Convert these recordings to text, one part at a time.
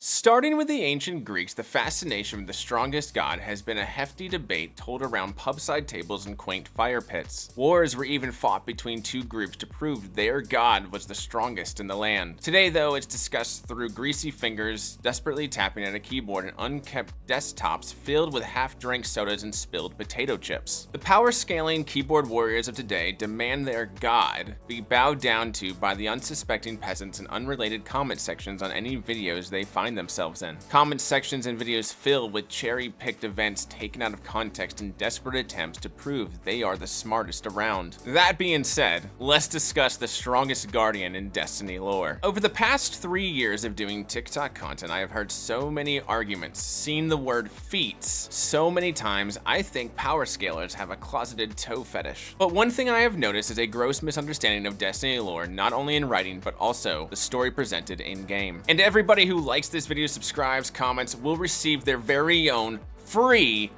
Starting with the ancient Greeks, the fascination with the strongest god has been a hefty debate told around pubside tables and quaint fire pits. Wars were even fought between two groups to prove their god was the strongest in the land. Today, though, it's discussed through greasy fingers desperately tapping at a keyboard and unkept desktops filled with half-drank sodas and spilled potato chips. The power-scaling keyboard warriors of today demand their god be bowed down to by the unsuspecting peasants in unrelated comment sections on any videos they find themselves in. Comment sections and videos filled with cherry-picked events taken out of context in desperate attempts to prove they are the smartest around. That being said, let's discuss the strongest guardian in Destiny lore. Over the past 3 years of doing TikTok content, I have heard so many arguments, seen the word feats so many times, I think power scalers have a closeted toe fetish. But one thing I have noticed is a gross misunderstanding of Destiny lore, not only in writing, but also the story presented in-game. And everybody who likes this video, subscribes, comments, will receive their very own free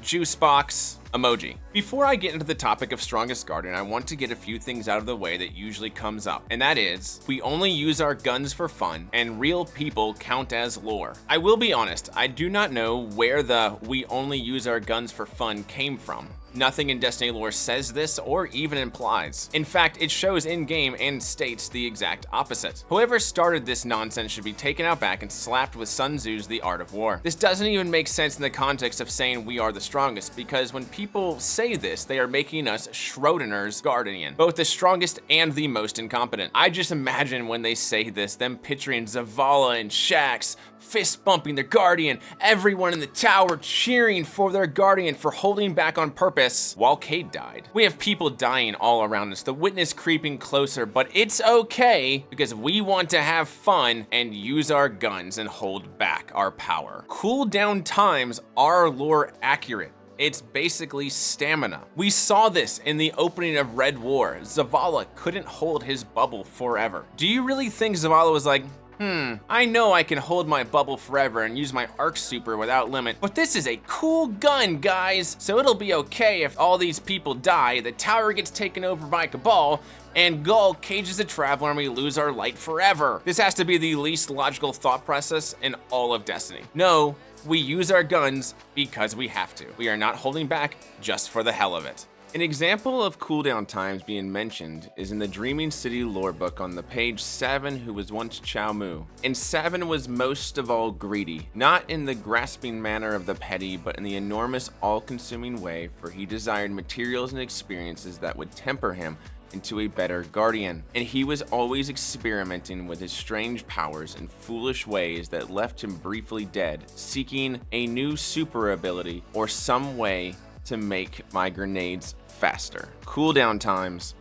juice box emoji. Before I get into the topic of strongest guardian, I want to get a few things out of the way that usually comes up, and that is, we only use our guns for fun, and real people count as lore. I will be honest, I do not know where the "we only use our guns for fun" came from. Nothing in Destiny lore says this or even implies. In fact, it shows in-game and states the exact opposite. Whoever started this nonsense should be taken out back and slapped with Sun Tzu's The Art of War. This doesn't even make sense in the context of saying we are the strongest, because when people say this, they are making us Schrodinger's guardian, both the strongest and the most incompetent. I just imagine when they say this, them picturing Zavala and Shaxx fist bumping their guardian, everyone in the tower cheering for their guardian for holding back on purpose while Cade died. We have people dying all around us, the witness creeping closer, but it's okay because we want to have fun and use our guns and hold back our power. Cooldown times are lore accurate. It's basically stamina. We saw this in the opening of Red War. Zavala couldn't hold his bubble forever. Do you really think Zavala was like, I know I can hold my bubble forever and use my arc super without limit, but this is a cool gun, guys, so it'll be okay if all these people die, the tower gets taken over by Cabal, and Gull cages the Traveler and we lose our light forever. This has to be the least logical thought process in all of Destiny. No, we use our guns because we have to. We are not holding back just for the hell of it. An example of cooldown times being mentioned is in the Dreaming City lore book on the page Savin, who was once Chao Mu. And Savin was most of all greedy, not in the grasping manner of the petty, but in the enormous all-consuming way, for he desired materials and experiences that would temper him into a better guardian. And he was always experimenting with his strange powers in foolish ways that left him briefly dead, seeking a new super ability or some way to make my grenades faster. Cooldown times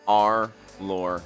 are lore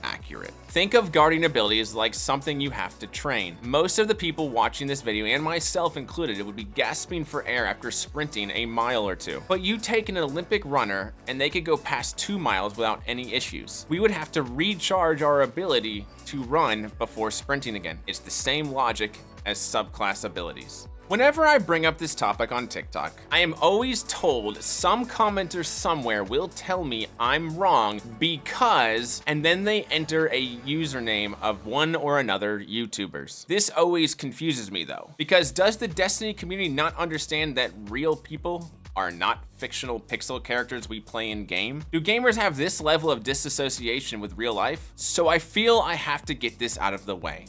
accurate. Think of guardian abilities like something you have to train. Most of the people watching this video, and myself included, would be gasping for air after sprinting a mile or two. But you take an Olympic runner and they could go past 2 miles without any issues. We would have to recharge our ability to run before sprinting again. It's the same logic as subclass abilities. Whenever I bring up this topic on TikTok, I am always told some commenter somewhere will tell me I'm wrong because, and then they enter a username of one or another YouTubers. This always confuses me though, because does the Destiny community not understand that real people are not fictional pixel characters we play in game? Do gamers have this level of disassociation with real life? So I feel I have to get this out of the way.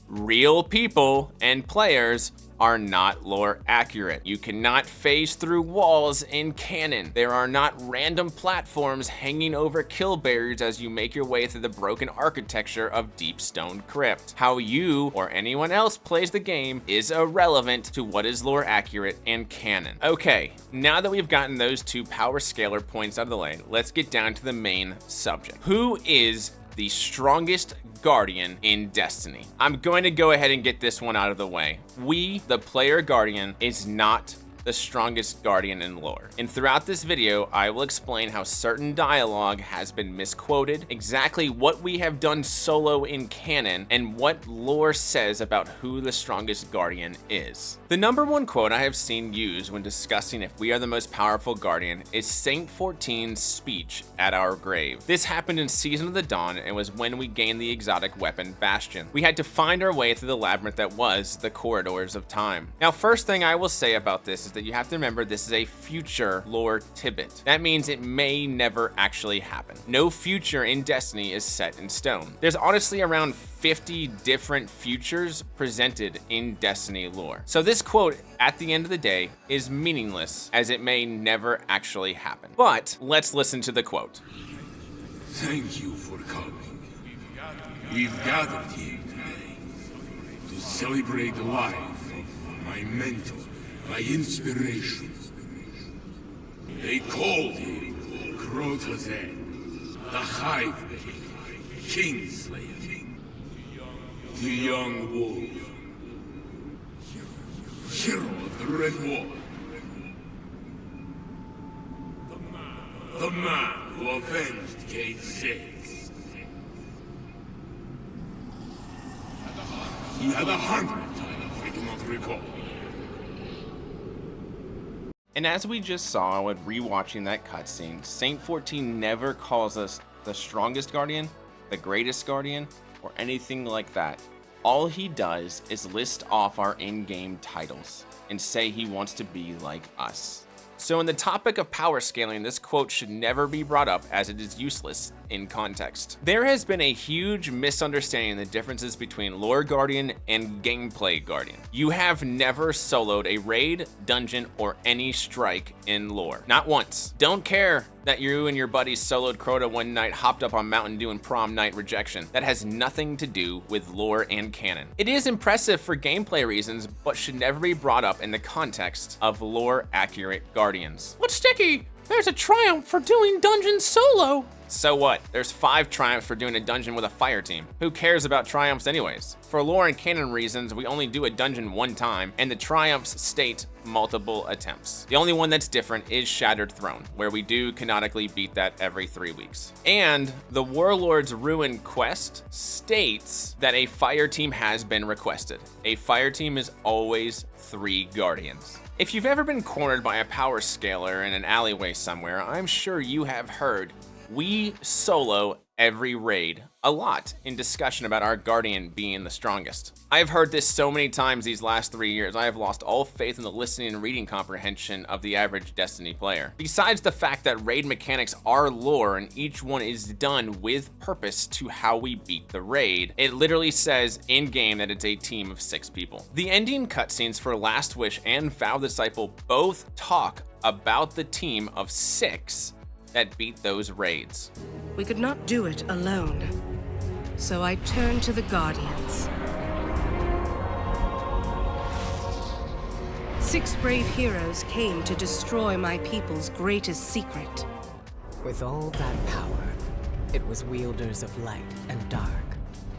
Real people and players are not lore accurate. You cannot phase through walls in canon. There are not random platforms hanging over kill barriers as you make your way through the broken architecture of Deep Stone Crypt. How you or anyone else plays the game is irrelevant to what is lore accurate and canon. Okay, now that we've gotten those two power scalar points out of the way, let's get down to the main subject. Who is the strongest guardian in Destiny? I'm going to go ahead and get this one out of the way. We, the player guardian, is not the strongest guardian in lore. And throughout this video, I will explain how certain dialogue has been misquoted, exactly what we have done solo in canon, and what lore says about who the strongest guardian is. The number one quote I have seen used when discussing if we are the most powerful guardian is Saint 14's speech at our grave. This happened in Season of the Dawn and was when we gained the exotic weapon Bastion. We had to find our way through the labyrinth that was the corridors of time. Now, first thing I will say about this is that you have to remember this is a future lore tidbit. That means it may never actually happen. No future in Destiny is set in stone. There's honestly around 50 different futures presented in Destiny lore. So this quote at the end of the day is meaningless as it may never actually happen. But let's listen to the quote. Thank you for coming. We've gathered here today to celebrate the life of my mentor, my inspiration. They called him Crotazen, the Hive-Maker, Kingslayer, the young wolf, hero of the Red War, the man who avenged Gate 6. He had 100 titles I do not recall. And as we just saw when rewatching that cutscene, Saint 14 never calls us the strongest guardian, the greatest guardian, or anything like that. All he does is list off our in-game titles and say he wants to be like us. So in the topic of power scaling, this quote should never be brought up as it is useless in context. There has been a huge misunderstanding of the differences between lore guardian and gameplay guardian. You have never soloed a raid, dungeon, or any strike in lore. Not once. Don't care that you and your buddies soloed Crota one night, hopped up on Mountain Dew and prom night rejection. That has nothing to do with lore and canon. It is impressive for gameplay reasons, but should never be brought up in the context of lore accurate guardians. What's sticky? There's a triumph for doing dungeons solo. So what? There's 5 triumphs for doing a dungeon with a fire team. Who cares about triumphs anyways? For lore and canon reasons, we only do a dungeon one time, and the triumphs state multiple attempts. The only one that's different is Shattered Throne, where we do canonically beat that every 3 weeks. And the Warlord's Ruin quest states that a fire team has been requested. A fire team is always 3 guardians. If you've ever been cornered by a power scaler in an alleyway somewhere, I'm sure you have heard we solo every raid a lot in discussion about our guardian being the strongest. I've heard this so many times these last 3 years, I have lost all faith in the listening and reading comprehension of the average Destiny player. Besides the fact that raid mechanics are lore and each one is done with purpose to how we beat the raid, it literally says in-game that it's a team of 6 people. The ending cutscenes for Last Wish and Vow Disciple both talk about the team of 6 that beat those raids. We could not do it alone, so I turned to the Guardians. 6 brave heroes came to destroy my people's greatest secret. With all that power, it was wielders of light and dark,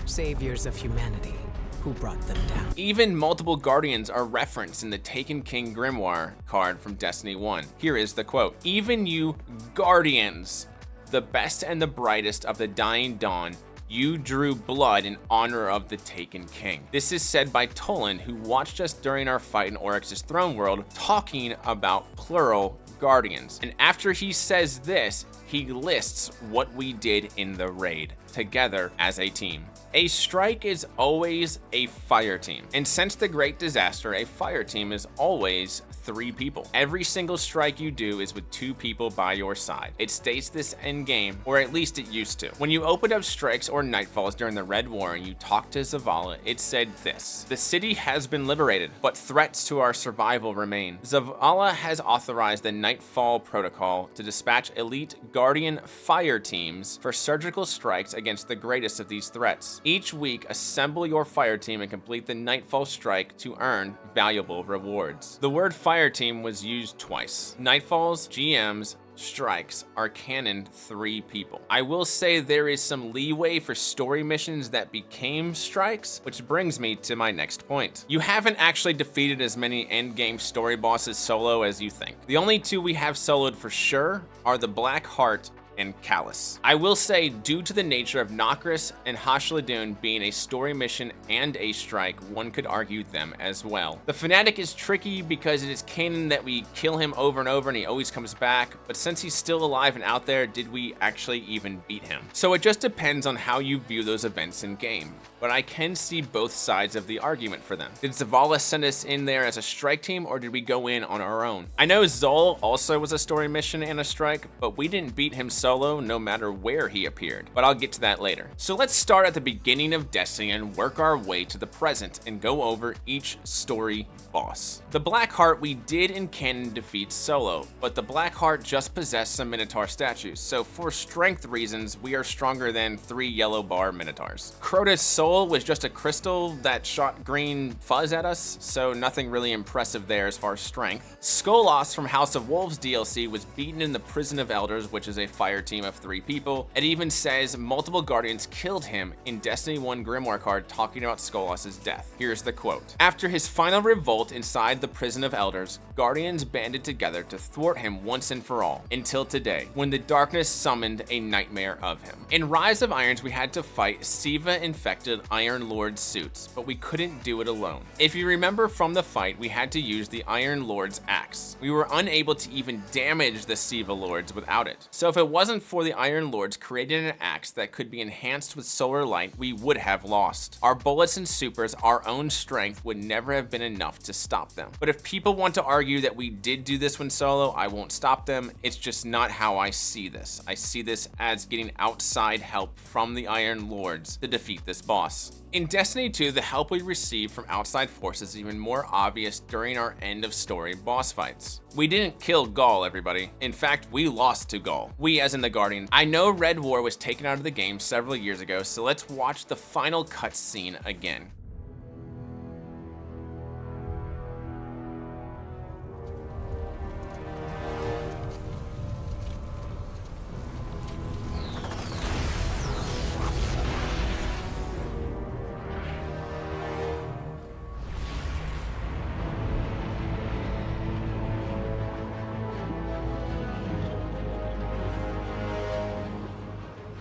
saviors of humanity, who brought them down. Even multiple guardians are referenced in the Taken King Grimoire card from Destiny 1. Here is the quote. Even you guardians, the best and the brightest of the dying dawn, you drew blood in honor of the Taken King. This is said by Tolan, who watched us during our fight in Oryx's throne world, talking about plural guardians. And after he says this, he lists what we did in the raid, together as a team. A strike is always a fire team. And since the Great Disaster, a fire team is always 3 people. Every single strike you do is with 2 people by your side. It states this in game, or at least it used to. When you opened up strikes or nightfalls during the Red War and you talked to Zavala, it said this: the city has been liberated, but threats to our survival remain. Zavala has authorized the Nightfall Protocol to dispatch elite Guardian fire teams for surgical strikes against the greatest of these threats. Each week, assemble your fire team and complete the Nightfall strike to earn valuable rewards. The word fire team was used twice. Nightfalls, GMs, strikes are canon 3 people. I will say there is some leeway for story missions that became strikes, which brings me to my next point. You haven't actually defeated as many endgame story bosses solo as you think. The only 2 we have soloed for sure are the Black Heart and Callus. I will say, due to the nature of Nokris and Hashladun being a story mission and a strike, one could argue them as well. The Fanatic is tricky because it is canon that we kill him over and over and he always comes back, but since he's still alive and out there, did we actually even beat him? So it just depends on how you view those events in game, but I can see both sides of the argument for them. Did Zavala send us in there as a strike team, or did we go in on our own? I know Zol also was a story mission and a strike, but we didn't beat him solo no matter where he appeared, but I'll get to that later. So let's start at the beginning of Destiny and work our way to the present and go over each story boss. The Blackheart we did in canon defeat solo, but the Blackheart just possessed some Minotaur statues, so for strength reasons, we are stronger than 3 yellow bar Minotaurs. Crota's soul was just a crystal that shot green fuzz at us, so nothing really impressive there as far as strength. Skolas from House of Wolves DLC was beaten in the Prison of Elders, which is a fire team of 3 people. It even says multiple Guardians killed him in Destiny 1 Grimoire card talking about Skolas' death. Here's the quote. After his final revolt inside the Prison of Elders, Guardians banded together to thwart him once and for all, until today, when the darkness summoned a nightmare of him. In Rise of Irons, we had to fight Siva-infected Iron Lord suits, but we couldn't do it alone. If you remember from the fight, we had to use the Iron Lord's axe. We were unable to even damage the Siva Lords without it. So if it wasn't for the Iron Lords creating an axe that could be enhanced with solar light, we would have lost. Our bullets and supers, our own strength, would never have been enough to stop them. But if people want to argue that we did do this when solo, I won't stop them. It's just not how I see this. I see this as getting outside help from the Iron Lords to defeat this boss. In Destiny 2, the help we receive from outside forces is even more obvious during our end of story boss fights. We didn't kill Gaul, everybody. In fact, we lost to Gaul. We as in the Guardians. I know Red War was taken out of the game several years ago, so let's watch the final cutscene again.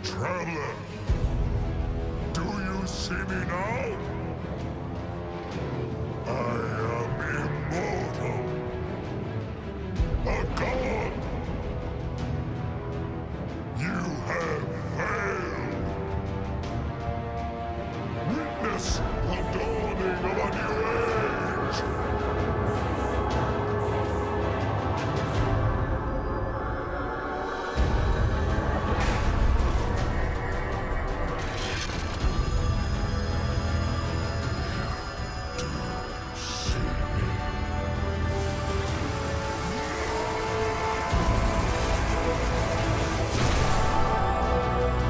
Traveler, do you see me now? I am immortal. A god. You have failed. Witness the dawning of a new age.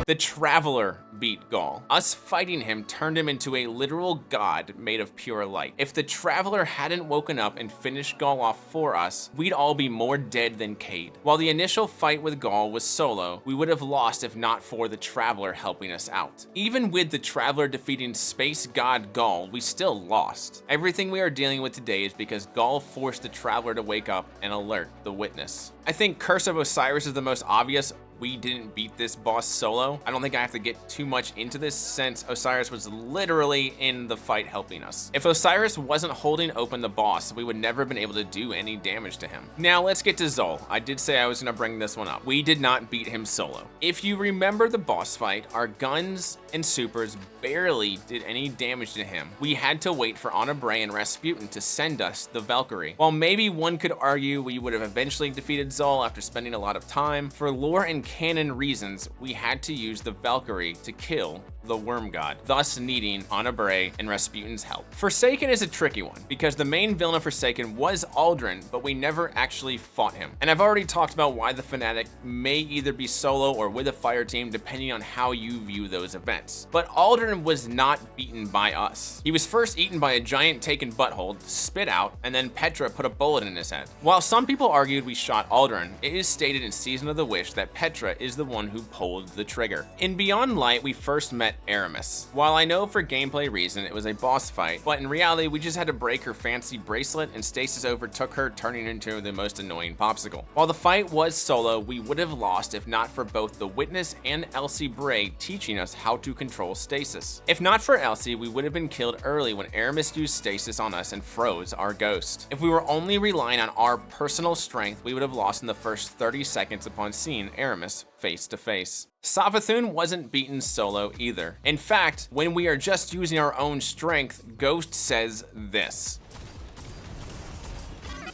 The Traveler beat Gaul. Us fighting him turned him into a literal god made of pure light. If the Traveler hadn't woken up and finished Gaul off for us, we'd all be more dead than Cade. While the initial fight with Gaul was solo, we would have lost if not for the Traveler helping us out. Even with the Traveler defeating space god Gaul, we still lost. Everything we are dealing with today is because Gaul forced the Traveler to wake up and alert the Witness. I think Curse of Osiris is the most obvious. We didn't beat this boss solo. I don't think I have to get too much into this since Osiris was literally in the fight helping us. If Osiris wasn't holding open the boss, we would never have been able to do any damage to him. Now let's get to Zol. I did say I was gonna bring this one up. We did not beat him solo. If you remember the boss fight, our guns and supers barely did any damage to him. We had to wait for Onabray and Rasputin to send us the Valkyrie. While maybe one could argue we would have eventually defeated Zol after spending a lot of time, for lore and canon reasons, we had to use the Valkyrie to kill the Worm God, thus needing Ana Bray and Rasputin's help. Forsaken is a tricky one, because the main villain of Forsaken was Aldrin, but we never actually fought him. And I've already talked about why the Fanatic may either be solo or with a fire team, depending on how you view those events. But Aldrin was not beaten by us. He was first eaten by a giant taken butthole, spit out, and then Petra put a bullet in his head. While some people argued we shot Aldrin, it is stated in Season of the Wish that Petra is the one who pulled the trigger. In Beyond Light, we first met Aramis. While I know for gameplay reason it was a boss fight, but in reality we just had to break her fancy bracelet and Stasis overtook her, turning into the most annoying popsicle. While the fight was solo, we would have lost if not for both the Witness and Elsie Bray teaching us how to control Stasis. If not for Elsie, we would have been killed early when Aramis used Stasis on us and froze our ghost. If we were only relying on our personal strength, we would have lost in the first 30 seconds upon seeing Aramis face to face. Savathun wasn't beaten solo either. In fact, when we are just using our own strength, Ghost says this.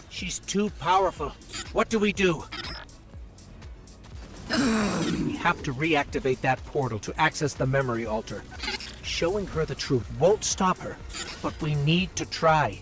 She's too powerful. What do? We have to reactivate that portal to access the memory altar. Showing her the truth won't stop her, but we need to try.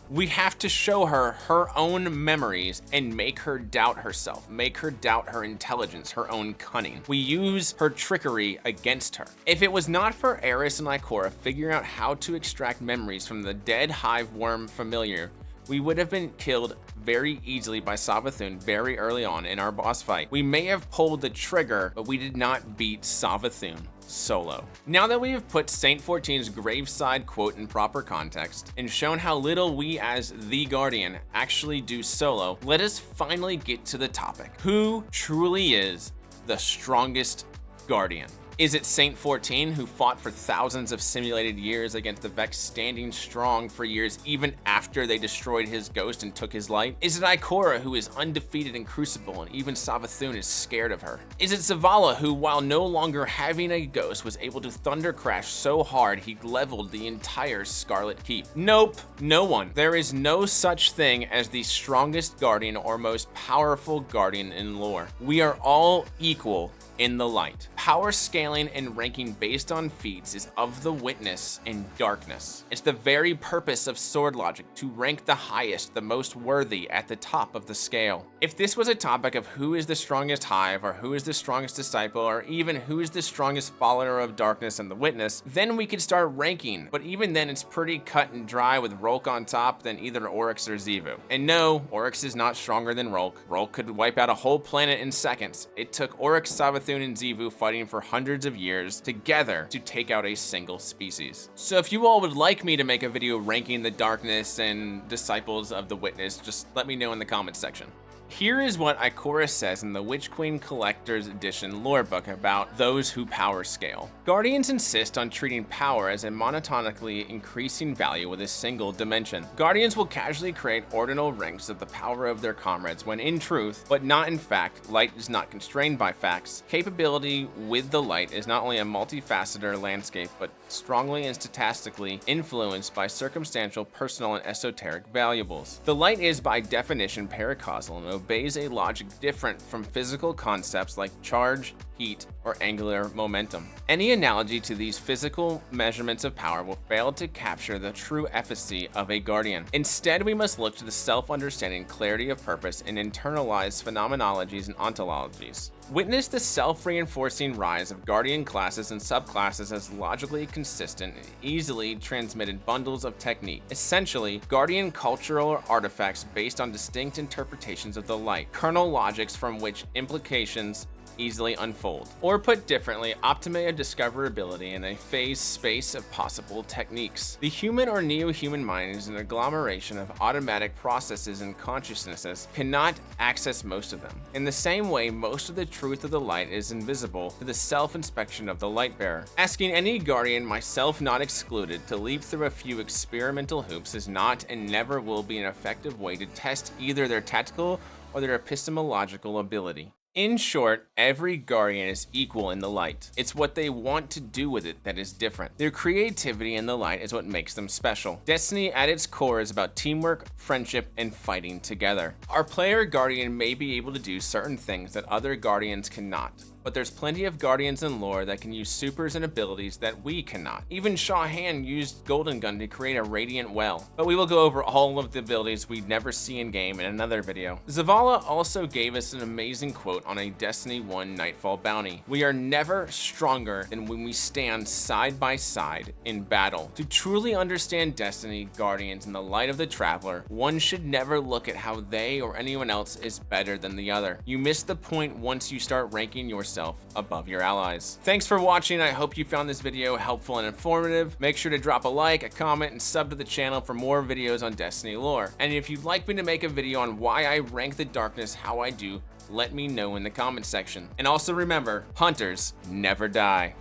We have to show her her own memories and make her doubt herself, make her doubt her intelligence, her own cunning. We use her trickery against her. If it was not for Eris and Ikora figuring out how to extract memories from the dead hive worm familiar, we would have been killed very easily by Savathun very early on in our boss fight. We may have pulled the trigger, but we did not beat Savathun solo. Now that we have put Saint 14's graveside quote in proper context and shown how little we as the Guardian actually do solo, let us finally get to the topic. Who truly is the strongest Guardian? Is it Saint 14, who fought for thousands of simulated years against the Vex, standing strong for years even after they destroyed his ghost and took his light? Is it Ikora, who is undefeated in Crucible and even Savathun is scared of her? Is it Zavala, who while no longer having a ghost was able to thunder crash so hard he leveled the entire Scarlet Keep? Nope, no one. There is no such thing as the strongest Guardian or most powerful Guardian in lore. We are all equal in the light. Power scaling and ranking based on feats is of the Witness and Darkness. It's the very purpose of sword logic to rank the highest, the most worthy at the top of the scale. If this was a topic of who is the strongest hive or who is the strongest disciple or even who is the strongest follower of Darkness and the Witness, then we could start ranking. But even then it's pretty cut and dry with Rolk on top than either Oryx or Xivu. And no, Oryx is not stronger than Rolk. Rolk could wipe out a whole planet in seconds. It took Oryx, Savathun, and Xivu fighting for hundreds of years together to take out a single species. So if you all would like me to make a video ranking the Darkness and disciples of the Witness, just let me know in the comments section. Here is what Ikora says in the Witch Queen Collector's Edition lore book about those who power scale. Guardians insist on treating power as a monotonically increasing value with a single dimension. Guardians will casually create ordinal ranks of the power of their comrades when in truth, but not in fact, light is not constrained by facts. Capability with the light is not only a multifaceted landscape, but strongly and statistically influenced by circumstantial, personal, and esoteric variables. The light is by definition paracausal and obeys a logic different from physical concepts like charge, heat, or angular momentum. Any analogy to these physical measurements of power will fail to capture the true efficacy of a Guardian. Instead, we must look to the self-understanding, clarity of purpose, and internalized phenomenologies and ontologies. Witness the self-reinforcing rise of Guardian classes and subclasses as logically consistent and easily transmitted bundles of technique. Essentially, Guardian cultural artifacts based on distinct interpretations of the light, kernel logics from which implications easily unfold. Or put differently, optimate discoverability in a phase space of possible techniques. The human or neo-human mind is an agglomeration of automatic processes and consciousnesses, cannot access most of them. In the same way, most of the truth of the light is invisible to the self-inspection of the light bearer. Asking any Guardian, myself not excluded, to leap through a few experimental hoops is not and never will be an effective way to test either their tactical or their epistemological ability. In short, every Guardian is equal in the light. It's what they want to do with it that is different. Their creativity in the light is what makes them special. Destiny at its core is about teamwork, friendship, and fighting together. Our player Guardian may be able to do certain things that other Guardians cannot. but there's plenty of Guardians in lore that can use supers and abilities that we cannot. Even Shaw Han used Golden Gun to create a Radiant Well, but we will go over all of the abilities we'd never see in game in another video. Zavala also gave us an amazing quote on a Destiny 1 Nightfall bounty. "We are never stronger than when we stand side by side in battle." To truly understand Destiny, Guardians, and the light of the Traveler, one should never look at how they or anyone else is better than the other. You miss the point once you start ranking yourself above your allies. Thanks for watching. I hope you found this video helpful and informative. Make sure to drop a like, a comment, and sub to the channel for more videos on Destiny lore. And if you'd like me to make a video on why I rank the darkness how I do, let me know in the comment section. And also remember, hunters never die.